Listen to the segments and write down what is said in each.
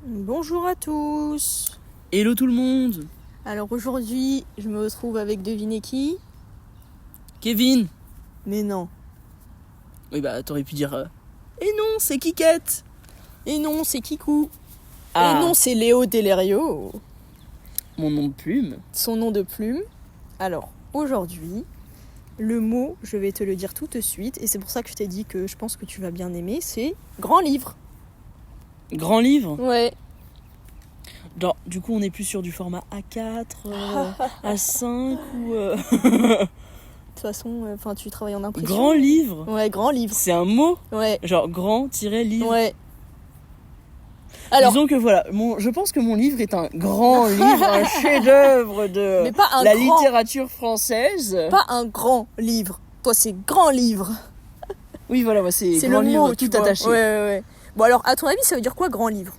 Bonjour à tous. Hello tout le monde. Alors aujourd'hui, je me retrouve avec devinez qui ? Kevin. Mais non. Oui bah t'aurais pu dire et non c'est Kikette. Et non, c'est Kikou. Ah. Et non, c'est Léo Delerio. Mon nom de plume. Son nom de plume. Alors aujourd'hui, le mot, je vais te le dire tout de suite, et c'est pour ça que je t'ai dit que je pense que tu vas bien aimer, c'est grand livre. Grand livre. Ouais. Genre, du coup on est plus sur du format A4, A5 ou... De toute façon, tu travailles en impression. Grand livre. Ouais, grand livre. C'est un mot. Ouais. Genre grand-livre. Ouais. Alors, disons que voilà, je pense que mon livre est un grand livre, un chef-d'œuvre de mais pas un la grand, littérature française. pas un grand livre. Toi, c'est grand livre. Oui voilà, moi, c'est C'est grand le livre mot, tout tu vois. attaché. Ouais. Bon alors, à ton avis, ça veut dire quoi, grand livre ?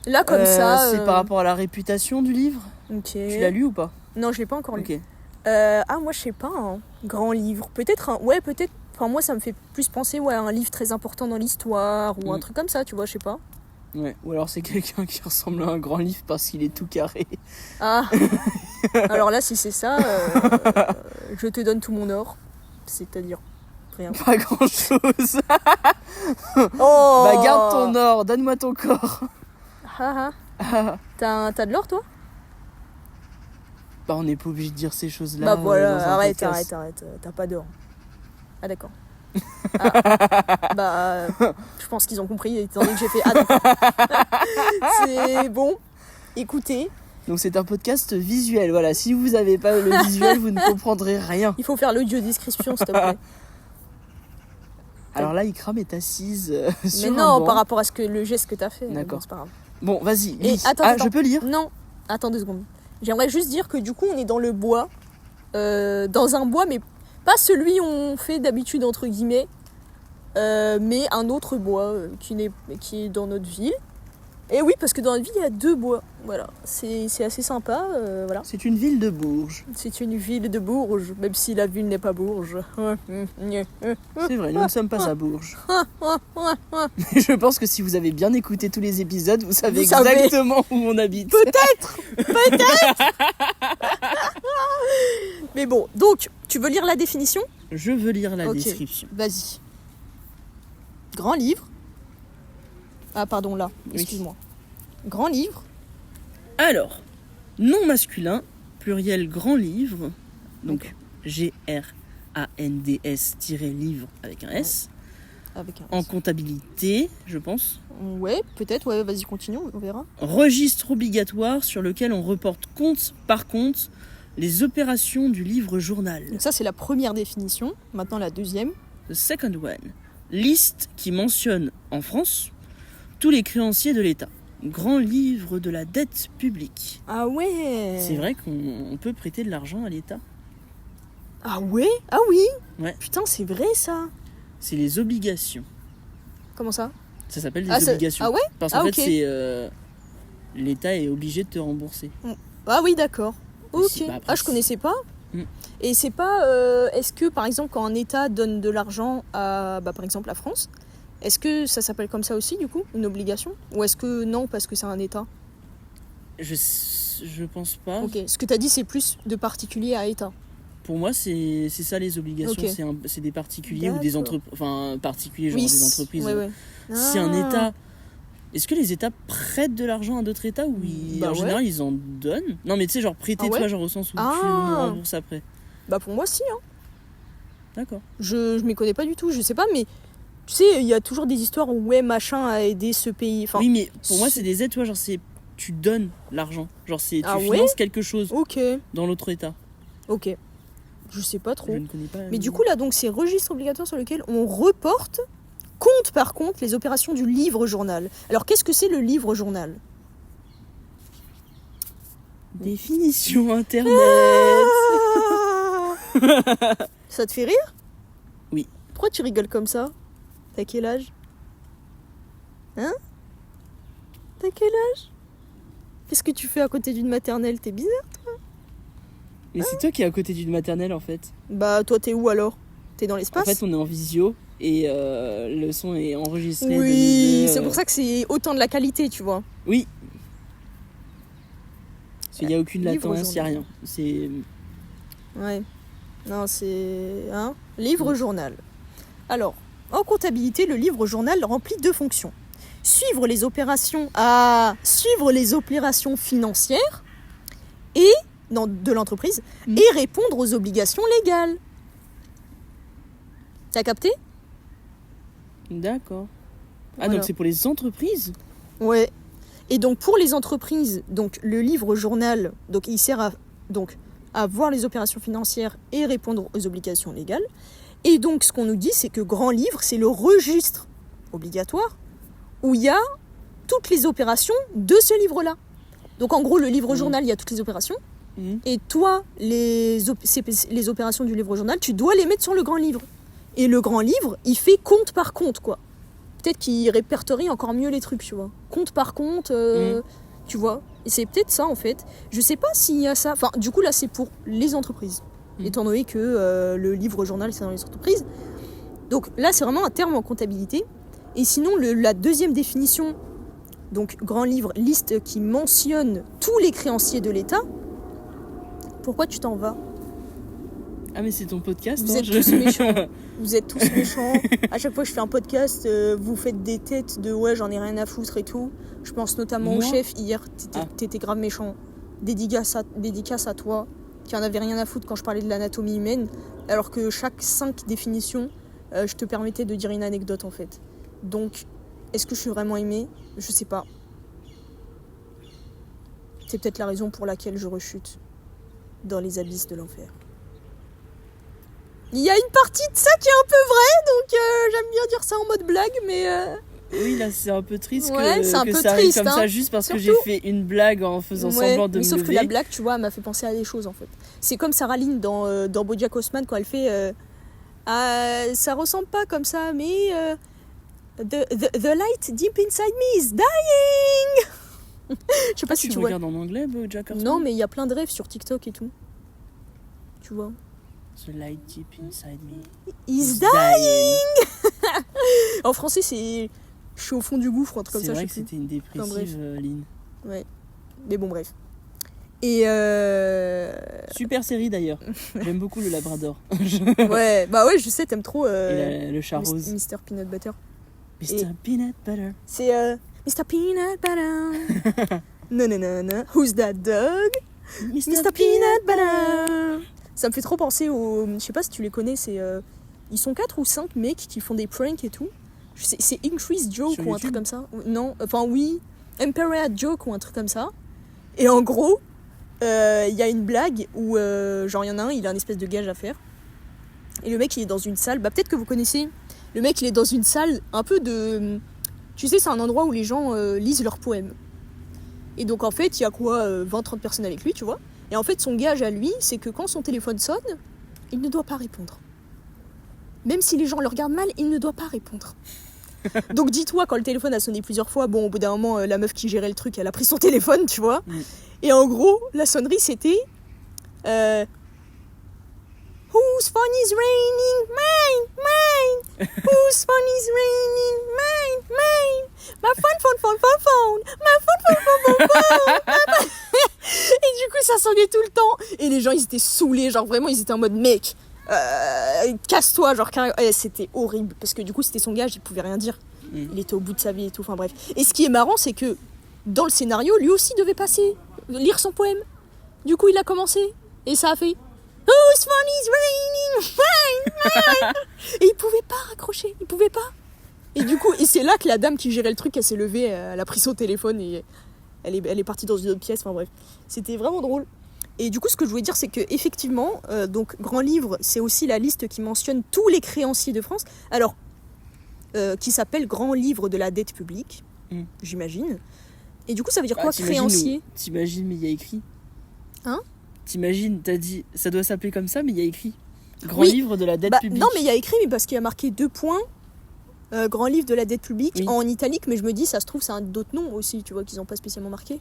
Là, comme ça... C'est par rapport à la réputation du livre. Ok. Tu l'as lu ou pas ? Non, je l'ai pas encore lu. Ok. Moi, je sais pas, hein. Grand livre. Peut-être un... Ouais, peut-être... Enfin, moi, ça me fait plus penser à un livre très important dans l'histoire ou un truc comme ça, tu vois, je sais pas. Ouais, ou alors c'est quelqu'un qui ressemble à un grand livre parce qu'il est tout carré. Ah. Alors là, si c'est ça, je te donne tout mon or. C'est-à-dire rien. Pas grand chose. Oh. Bah garde ton or, donne-moi ton corps. Ah. T'as de l'or, toi ? Bah on n'est pas obligé de dire ces choses-là. Bah voilà, dans un arrête. T'as pas d'or. Ah d'accord. Je pense qu'ils ont compris étant donné que j'ai fait d'accord. C'est bon. Écoutez. Donc c'est un podcast visuel, voilà. Si vous n'avez pas le visuel, vous ne comprendrez rien. Il faut faire l'audio description, s'il te plaît. Alors là, Ikram est assise sur Mais un non, banc. par rapport à le geste que t'as fait. D'accord. Bon, c'est pas grave. Bon, vas-y, Et lis. attends. Je peux lire ? Non, attends 2 secondes. J'aimerais juste dire que du coup, on est dans le bois. Dans un bois, mais pas celui où on fait d'habitude, entre guillemets. Mais un autre bois qui est dans notre ville. Et oui, parce que dans notre ville, il y a 2 bois. Voilà, c'est assez sympa. Voilà. C'est une ville de Bourges. C'est une ville de Bourges, même si la ville n'est pas Bourges. C'est vrai, nous ne sommes pas à Bourges. Mais je pense que si vous avez bien écouté tous les épisodes, vous savez exactement où on habite. Peut-être. Mais bon, donc, tu veux lire la définition ? Je veux lire la Ok. description. Vas-y. Grand livre. Ah pardon, là, Oui. excuse-moi. Grand livre. Alors, nom masculin, pluriel grand livre, donc G-R-A-N-D-S-livre avec un S, Avec un en comptabilité, je pense. Ouais, peut-être, ouais, vas-y, continue, on verra. Registre obligatoire sur lequel on reporte compte par compte les opérations du livre journal. Donc ça, c'est la première définition. Maintenant, la deuxième. The second one, liste qui mentionne en France tous les créanciers de l'État. Grand livre de la dette publique. Ah ouais. C'est vrai qu'on peut prêter de l'argent à l'État. Ah ouais. Ah oui. Ouais. Putain, c'est vrai ça. C'est les obligations. Comment ça ? Ça s'appelle des obligations. Ah ouais. Parce qu'en ok. fait, c'est l'État est obligé de te rembourser. Ah oui, d'accord. Ok. Si, bah après, Je connaissais pas. Mm. Et c'est pas... est-ce que, par exemple, quand un État donne de l'argent à, par exemple, la France, est-ce que ça s'appelle comme ça aussi, du coup, une obligation ? Ou est-ce que non, parce que c'est un État ? Je pense pas. Ok. Ce que t'as dit, c'est plus de particulier à État. Pour moi, c'est ça les obligations. Ok. C'est des particuliers ou des entreprises. Enfin, particuliers, genre des entreprises. Ouais. Si un État... Est-ce que les États prêtent de l'argent à d'autres États ou en général ils en donnent ? Non mais tu sais genre prêter Ah ouais, toi genre au sens où tu me rembourses après. Bah pour moi si hein. D'accord. Je m'y connais pas du tout, je sais pas mais tu sais il y a toujours des histoires où machin a aidé ce pays. Enfin, oui mais pour moi c'est des aides, tu vois, genre c'est tu donnes l'argent. Genre c'est tu ouais, finances quelque chose dans l'autre État. Ok. Je sais pas trop. Je ne connais pas. Mais du coup là donc c'est registre obligatoire sur lequel on reporte compte par compte les opérations du livre journal. Alors qu'est-ce que c'est le livre journal ? Définition internet. Ça te fait rire ? Oui. Pourquoi tu rigoles comme ça ? T'as quel âge ? Hein ? T'as quel âge ? Qu'est-ce que tu fais à côté d'une maternelle ? T'es bizarre ? Mais c'est toi qui es à côté d'une maternelle en fait. Bah toi t'es où alors ? T'es dans l'espace ? En fait on est en visio et le son est enregistré. Oui, c'est pour ça que c'est autant de la qualité, tu vois. Oui. Parce qu'il n'y a aucune Livre latence, il n'y a rien. C'est... Ouais. Non, c'est... Livre journal. Alors, en comptabilité, le livre journal remplit 2 fonctions. Suivre les opérations financières de l'entreprise et répondre aux obligations légales. T'as capté ? D'accord. Ah, Voilà. donc c'est pour les entreprises ? Ouais. Et donc pour les entreprises, donc le livre journal, donc il sert à voir les opérations financières et répondre aux obligations légales. Et donc ce qu'on nous dit, c'est que grand livre, c'est le registre obligatoire où il y a toutes les opérations de ce livre-là. Donc en gros, le livre journal, il y a toutes les opérations. Et toi, les opérations du livre journal, tu dois les mettre sur le grand livre. Et le grand livre, il fait compte par compte, quoi. Peut-être qu'il répertorie encore mieux les trucs, tu vois. Compte par compte, tu vois. Et c'est peut-être ça, en fait. Je sais pas s'il y a ça. Enfin, du coup, là, c'est pour les entreprises. Étant donné que le livre journal, c'est dans les entreprises. Donc là, c'est vraiment un terme en comptabilité. Et sinon, la deuxième définition, donc grand livre, liste qui mentionne tous les créanciers de l'État. Pourquoi tu t'en vas ? Ah, mais c'est ton podcast. Vous êtes tous méchants. Vous êtes tous méchants. À chaque fois que je fais un podcast, vous faites des têtes de ouais, j'en ai rien à foutre et tout. Je pense notamment au chef. Hier, t'étais grave méchant. Dédicace à toi, qui en avait rien à foutre quand je parlais de l'anatomie humaine. Alors que chaque 5 définitions, je te permettais de dire une anecdote en fait. Donc, est-ce que je suis vraiment aimée ? Je sais pas. C'est peut-être la raison pour laquelle je rechute dans les abysses de l'enfer. Il y a une partie de ça qui est un peu vraie, donc j'aime bien dire ça en mode blague, mais... Oui, là, c'est un peu triste c'est que un peu ça arrive triste, comme ça, juste parce que j'ai fait une blague en faisant semblant de me sauf lever. que la blague, tu vois, elle m'a fait penser à des choses, en fait. C'est comme Sarah Lynn dans BoJack Horseman, quand elle fait... ça ressemble pas comme ça, mais... the light deep inside me is dying. Je sais pas si tu vois. regardes en anglais, BoJack Horseman ? Non, mais il y a plein de rêves sur TikTok et tout. Tu vois. The light deep inside me is dying. En français, c'est... Je suis au fond du gouffre, un truc comme ça. C'est vrai que c'était une dépressive, Lynn. Ouais. Mais bon, bref. Et super série d'ailleurs. J'aime beaucoup le Labrador. ouais, bah ouais, je sais, t'aimes trop et le chat rose. Mr. Peanut Butter. Mr. Peanut Butter. C'est Mr. Peanut Butter. Non, non, non, non. Who's that dog? Mr. Peanut Butter. Ça me fait trop penser aux... Je sais pas si tu les connais, c'est... Ils sont 4 ou 5 mecs qui font des pranks et tout. C'est Increase Joke sur ou un YouTube? truc comme ça. Non, enfin oui. Emperor Joke ou un truc comme ça. Et en gros, il y a une blague où, genre, il y en a un, il a une espèce de gage à faire. Et le mec, il est dans une salle. Bah, peut-être que vous connaissez. Le mec, il est dans une salle un peu de... Tu sais, c'est un endroit où les gens lisent leurs poèmes. Et donc, en fait, il y a quoi 20-30 personnes avec lui, tu vois. Et en fait, son gage à lui, c'est que quand son téléphone sonne, il ne doit pas répondre. Même si les gens le regardent mal, il ne doit pas répondre. Donc dis-toi, quand le téléphone a sonné plusieurs fois, bon, au bout d'un moment, la meuf qui gérait le truc, elle a pris son téléphone, tu vois. Et en gros, la sonnerie, c'était... Whose phone is raining? Mine! Whose phone is raining? Mine! My phone! My phone! Et du coup, ça sonnait tout le temps. Et les gens, ils étaient saoulés, genre vraiment, ils étaient en mode, mec, casse-toi, genre carrément. C'était horrible, parce que du coup, c'était son gage, il pouvait rien dire. Il était au bout de sa vie et tout, enfin bref. Et ce qui est marrant, c'est que dans le scénario, lui aussi devait lire son poème. Du coup, il a commencé, et ça a fait... Whose phone is raining? Et il pouvait pas raccrocher, il pouvait pas. Et du coup, et c'est là que la dame qui gérait le truc, elle s'est levée, elle a pris son téléphone et elle est partie dans une autre pièce. Enfin bref, c'était vraiment drôle. Et du coup, ce que je voulais dire, c'est que effectivement, donc grand livre, c'est aussi la liste qui mentionne tous les créanciers de France. Alors, qui s'appelle grand livre de la dette publique, j'imagine. Et du coup, ça veut dire quoi, créancier? T'imagines, mais il y a écrit. Hein? T'imagines, t'as dit, ça doit s'appeler comme ça, mais il y a écrit. Grand livre de la dette publique. Non, mais il y a écrit, mais parce qu'il y a marqué 2 points. Grand livre de la dette publique en italique, mais je me dis, ça se trouve, c'est un d'autres noms aussi, tu vois, qu'ils n'ont pas spécialement marqué.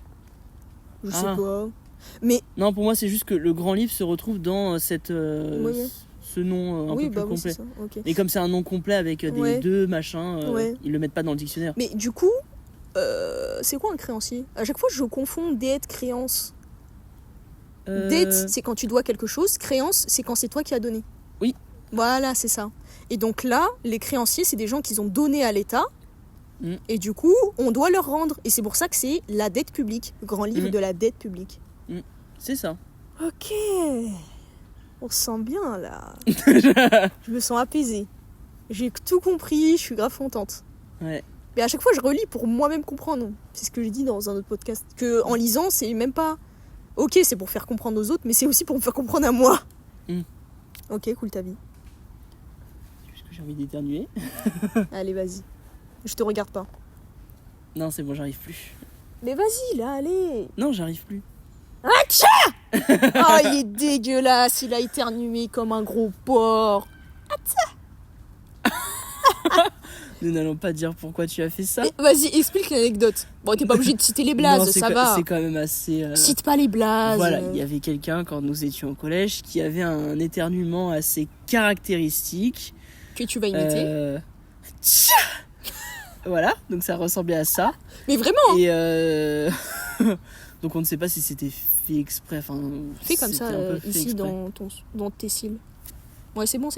Je sais pas. Mais... Non, pour moi, c'est juste que le grand livre se retrouve dans ce ce nom un peu plus complet. C'est ça. Okay. Et comme c'est un nom complet avec des deux machins, ils le mettent pas dans le dictionnaire. Mais du coup, c'est quoi un créancier ? À chaque fois, je confonds dette, créance. Dette, c'est quand tu dois quelque chose. Créance, c'est quand c'est toi qui as donné. Oui. Voilà, c'est ça. Et donc là, les créanciers, c'est des gens qui ont donné à l'État. Et du coup, on doit leur rendre. Et c'est pour ça que c'est la dette publique. Le grand livre de la dette publique. C'est ça. Ok. On se sent bien, là. Je me sens apaisée. J'ai tout compris, je suis grave contente. Ouais. Mais à chaque fois, je relis pour moi-même comprendre. C'est ce que j'ai dit dans un autre podcast. Que en lisant, c'est même pas... Ok, c'est pour faire comprendre aux autres, mais c'est aussi pour me faire comprendre à moi. Ok, cool ta vie. Est-ce que j'ai envie d'éternuer ? Allez, vas-y. Je te regarde pas. Non, c'est bon, j'arrive plus. Mais vas-y, là, allez. Non, j'arrive plus. Atcha. Oh, il est dégueulasse. Il a éternué comme un gros porc. Nous n'allons pas dire pourquoi tu as fait ça. Vas-y, explique l'anecdote. Bon, t'es pas obligé de citer les blazes, non, ça va. C'est quand même assez... Cite pas les blazes. Voilà, il y avait quelqu'un, quand nous étions au collège, qui avait un éternuement assez caractéristique. Que tu vas imiter. Voilà, donc ça ressemblait à ça. Mais vraiment. Et donc on ne sait pas si c'était fait exprès. Enfin, fais comme ça, ici, exprès. dans tes cils. Ouais, c'est bon.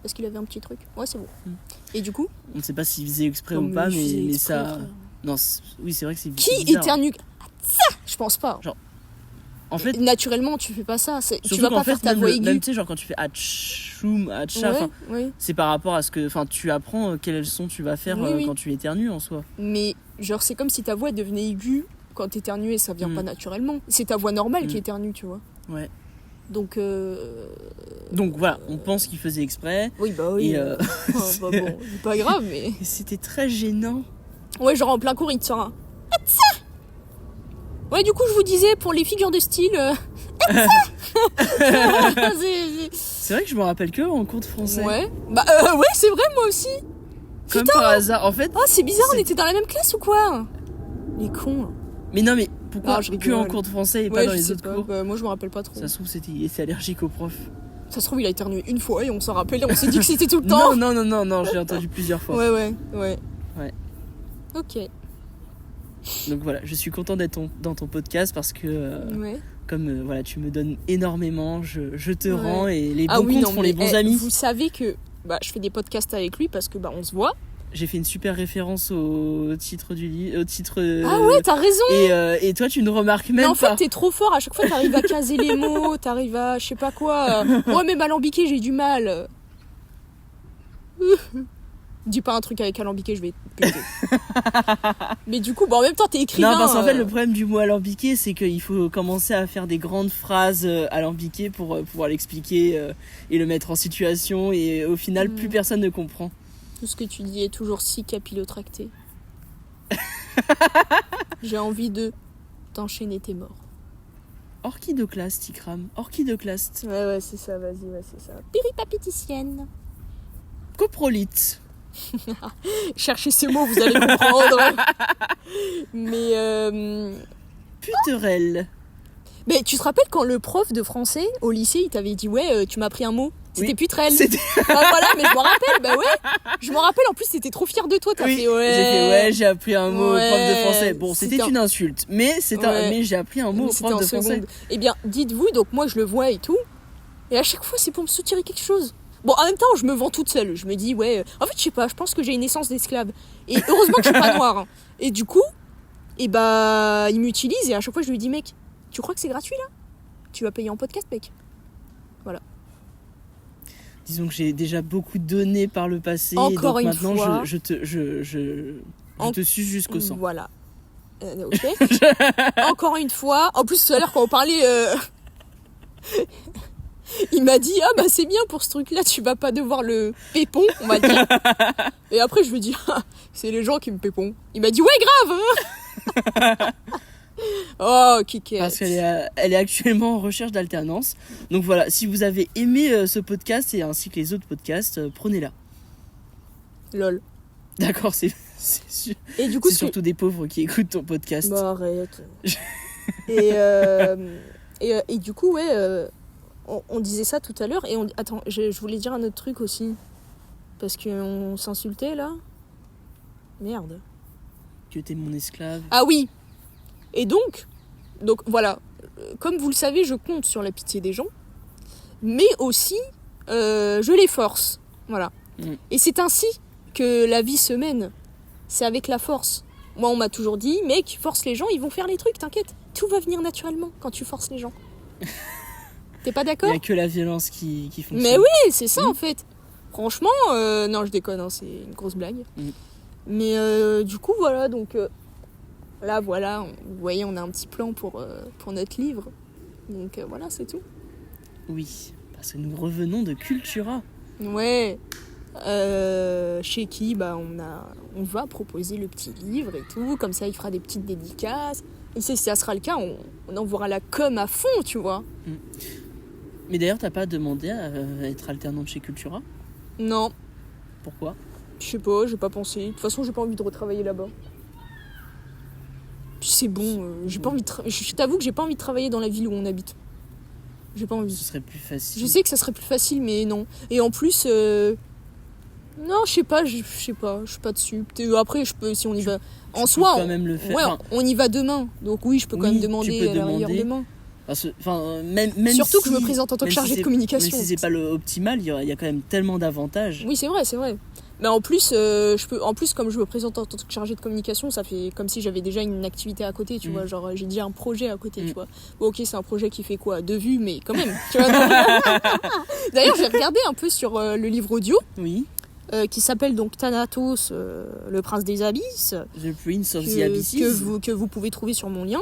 Parce qu'il avait un petit truc. Ouais, c'est bon. Et du coup, on ne sait pas s'il faisait exprès ou pas, mais ça... Non, oui, c'est vrai que c'est qui bizarre. éternue ça ? Je pense pas. Genre, en fait... Naturellement, tu fais pas ça. Tu vas pas faire ta même voix aiguë. Même, tu sais, genre quand tu fais atchoum, atcha, c'est par rapport à ce que... Enfin, tu apprends quel son tu vas faire quand tu éternues, en soi. Mais, genre, c'est comme si ta voix devenait aiguë quand t'éternues, ça vient pas naturellement. C'est ta voix normale qui éternue, tu vois. Ouais. Donc voilà, on pense qu'il faisait exprès. Oui, bah oui. Et bon, c'est pas grave, mais... C'était très gênant. Ouais, genre en plein cours, il te sort un... Ouais, du coup, je vous disais, pour les figures de style... C'est vrai que je me rappelle que en cours de français. Ouais. Bah ouais, c'est vrai, moi aussi. Comme par hasard, en fait... Ah, c'est bizarre, on était dans la même classe ou quoi ? Les cons. Mais non, mais pourquoi que en cours de français et pas dans les autres cours ? Bah, moi, je me rappelle pas trop. Ça se trouve, il était allergique au prof. Ça se trouve, il a éternué une fois et on s'en rappelait, on s'est dit que c'était tout le temps. Non, j'ai entendu plusieurs fois. Ouais. Ok. Donc voilà, je suis content d'être dans ton podcast parce que comme voilà, tu me donnes énormément, je te rends et les bons comptes font les bons amis. Vous savez que je fais des podcasts avec lui parce que on se voit. J'ai fait une super référence au titre du livre, Ah ouais, t'as raison. Et toi, tu ne remarques même pas. Mais en fait, t'es trop fort. À chaque fois, t'arrives à caser les mots, t'arrives à je sais pas quoi. Moi, même alambiqué, j'ai du mal. Dis pas un truc avec alambiqué, je vais te péter. Mais du coup, en même temps, t'es écrivain. Non, parce qu'en fait, le problème du mot alambiqué, c'est qu'il faut commencer à faire des grandes phrases alambiquées pour pouvoir l'expliquer et le mettre en situation. Et au final, plus personne ne comprend. Tout ce que tu dis est toujours si capillotracté. J'ai envie de t'enchaîner tes morts. Orchidoclaste, Tikram. Orchidoclaste. Ouais, c'est ça, vas-y, c'est ça. Péripapéticienne. Coprolite. Cherchez ces mots, vous allez comprendre. Mais puterelle. Mais tu te rappelles quand le prof de français au lycée, il t'avait dit tu m'as appris un mot. C'était puterelle. Voilà, mais je m'en rappelle, je m'en rappelle, en plus t'étais trop fière de toi, t'as fait j'ai appris un mot au prof de français. Bon, c'était une insulte, mais mais j'ai appris un mot au prof de français. Eh bien, dites-vous, donc moi je le vois et tout, et à chaque fois c'est pour me soutirer quelque chose. Bon, en même temps, je me vends toute seule. Je me dis, en fait, je sais pas, je pense que j'ai une essence d'esclave. Et heureusement que je suis pas noire. Et du coup, il m'utilise et à chaque fois, je lui dis, mec, tu crois que c'est gratuit là ? Tu vas payer en podcast, mec. Voilà. Disons que j'ai déjà beaucoup donné par le passé. Encore donc une maintenant, fois. Je te suis jusqu'au sang. Voilà. Ok. Encore une fois. En plus, tout à l'heure, quand on parlait... Il m'a dit c'est bien pour ce truc là, tu vas pas devoir le pépon, on m'a dit. Et après je lui dis c'est les gens qui me pépon. Il m'a dit grave. Oh Kikette. Parce qu'elle est actuellement en recherche d'alternance. Donc voilà, si vous avez aimé ce podcast et ainsi que les autres podcasts, prenez-la. Lol. D'accord, c'est sûr. Et du coup, c'est surtout des pauvres qui écoutent ton podcast. Bah arrête. Et du coup on disait ça tout à l'heure et attends, je voulais dire un autre truc aussi. Parce qu'on s'insultait là. Merde. Que t'es mon esclave. Ah oui. Et donc voilà. Comme vous le savez, je compte sur la pitié des gens. Mais aussi, je les force. Voilà. Et c'est ainsi que la vie se mène. C'est avec la force. Moi, on m'a toujours dit, mec, force les gens, ils vont faire les trucs, t'inquiète. Tout va venir naturellement quand tu forces les gens. T'es pas d'accord ? Il n'y a que la violence qui fonctionne. Mais oui, c'est ça en fait. Franchement, non, je déconne, hein, c'est une grosse blague. Mais du coup, voilà, donc là, voilà, vous voyez, on a un petit plan pour notre livre. Donc voilà, c'est tout. Oui, parce que nous revenons de Cultura. Ouais. Chez qui on va proposer le petit livre et tout, comme ça il fera des petites dédicaces. Et si ça sera le cas, on enverra la com à fond, tu vois. Mais d'ailleurs, t'as pas demandé à être alternante chez Cultura ? Non. Pourquoi ? Je sais pas, j'ai pas pensé. De toute façon, j'ai pas envie de retravailler là-bas. Puis c'est bon, j'ai pas envie de je t'avoue que j'ai pas envie de travailler dans la ville où on habite. J'ai pas envie. Ce serait plus facile. Je sais que ça serait plus facile, mais non. Et en plus, non, je sais pas, je suis pas dessus. Après, je peux, si on y va. En soi, quand même le faire. Ouais, on y va demain. Donc oui, je peux quand même demander à la rigueur demain. Même surtout si, que je me présente en tant que chargée de communication. Même si c'est pas l'optimal, il y a quand même tellement d'avantages. Oui, c'est vrai. Mais en plus, comme je me présente en tant que chargée de communication, ça fait comme si j'avais déjà une activité à côté, tu vois. Genre, j'ai déjà un projet à côté, tu vois. Bon, ok, c'est un projet qui fait quoi ? 2 vues, mais quand même, tu vois. D'ailleurs, j'ai regardé un peu sur le livre audio. Oui. Qui s'appelle donc Thanatos, le prince des abysses. The Prince of the Abysses. Que vous pouvez trouver sur mon lien,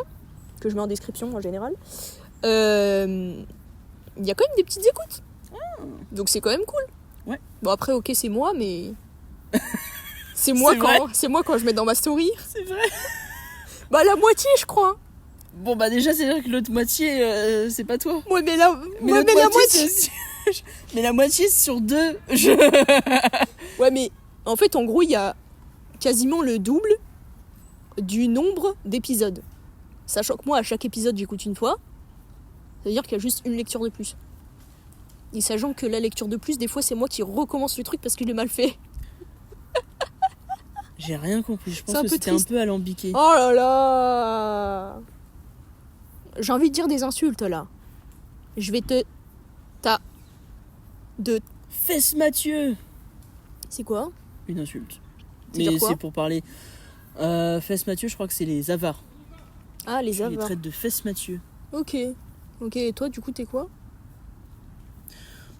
que je mets en description en général. Il y a quand même des petites écoutes. Donc c'est quand même cool. Ouais. Bon après, ok, c'est moi, mais... c'est moi quand je mets dans ma story. C'est vrai. Bah la moitié, je crois. Bon bah déjà, c'est-à-dire que l'autre moitié, c'est pas toi. Ouais, mais la moitié... Mais la moitié sur 2. Ouais, mais en fait, en gros, il y a quasiment le double du nombre d'épisodes. Sachant que moi, à chaque épisode, j'écoute une fois. C'est-à-dire qu'il y a juste une lecture de plus. Et sachant que la lecture de plus, des fois, c'est moi qui recommence le truc parce que je l'ai mal fait. J'ai rien compris. Je pense que c'était un peu alambiqué. Oh là là. J'ai envie de dire des insultes, là. Je vais te... Fesse Mathieu. C'est quoi ? Une insulte. C'est C'est pour parler... Fesse Mathieu, je crois que c'est les avares. Ah, les avares. Je les traite de Fesse Mathieu. Ok, et toi, du coup, t'es quoi ?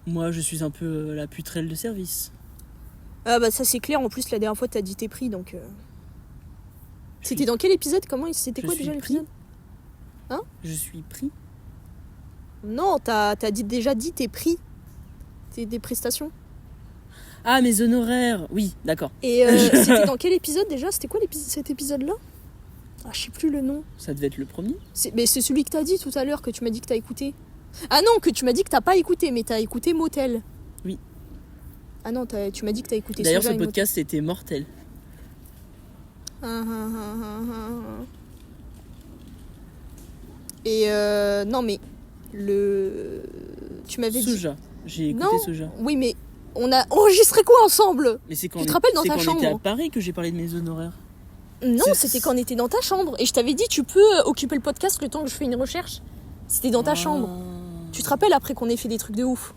Moi, je suis un peu la putrelle de service. Ah bah ça, c'est clair. En plus, la dernière fois, t'as dit t'es pris, donc... C'était dans quel épisode ? C'était quoi déjà l'épisode ? Hein ? Je suis pris. Non, t'as déjà dit t'es pris. T'es des prestations. Ah, mes honoraires. Oui, d'accord. Et c'était dans quel épisode déjà ? C'était quoi cet épisode-là ? Ah, je sais plus le nom. Ça devait être le premier. Mais c'est celui que t'as dit tout à l'heure, que tu m'as dit que t'as écouté. Ah non, que tu m'as dit que t'as pas écouté, mais t'as écouté Motel. Oui. Ah non, tu m'as dit que t'as écouté. D'ailleurs, ce podcast était mortel. Et non, mais tu m'avais dit... Soja. J'ai écouté Soja. Oui, mais on a enregistré quoi ensemble ? Mais c'est quand tu te rappelles dans ta chambre ? C'est quand on était à Paris que j'ai parlé de mes honoraires. Non, c'était quand on était dans ta chambre. Et je t'avais dit, tu peux occuper le podcast le temps que je fais une recherche. C'était dans ta chambre. Tu te rappelles après qu'on ait fait des trucs de ouf ?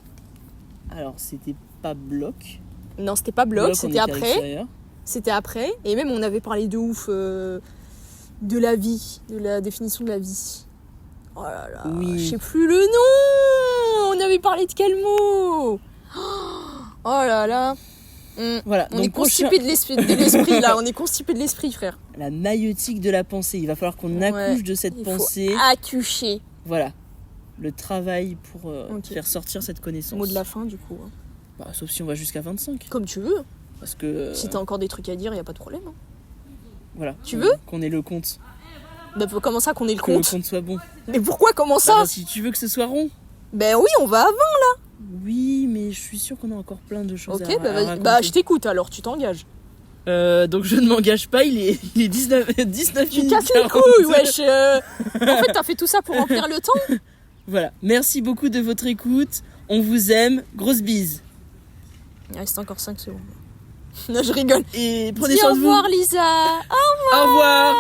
Alors, c'était pas Bloc. Non, c'était pas Bloc, c'était après. C'était après. Et même, on avait parlé de ouf de la vie, de la définition de la vie. Oh là là, oui. Je sais plus le nom. On avait parlé de quel mot ? Oh là là. Voilà, on est constipé de l'esprit là, on est constipé de l'esprit, frère. La maïeutique de la pensée, il va falloir qu'on accouche de cette pensée. Faut accoucher. Voilà, le travail pour faire sortir cette connaissance. Mot de la fin du coup. Bah, sauf si on va jusqu'à 25. Comme tu veux. Parce que... Si t'as encore des trucs à dire, y a pas de problème. Hein. Voilà. Tu veux qu'on ait le compte. Bah comment ça qu'on ait le compte ? Que le compte soit bon. Mais pourquoi, comment ça ? Bah, si tu veux que ce soit rond. Ben oui, on va avant là. Oui, mais je suis sûre qu'on a encore plein de choses à raconter. Bah je t'écoute alors, tu t'engages. Donc je ne m'engage pas, il est 19 Tu casses les couilles, wesh. En fait, t'as fait tout ça pour remplir le temps ? Voilà, merci beaucoup de votre écoute. On vous aime. Grosse bise. Il reste encore 5 secondes. Non, je rigole. Et prenez Dis soin au de vous. revoir, Lisa. Au revoir.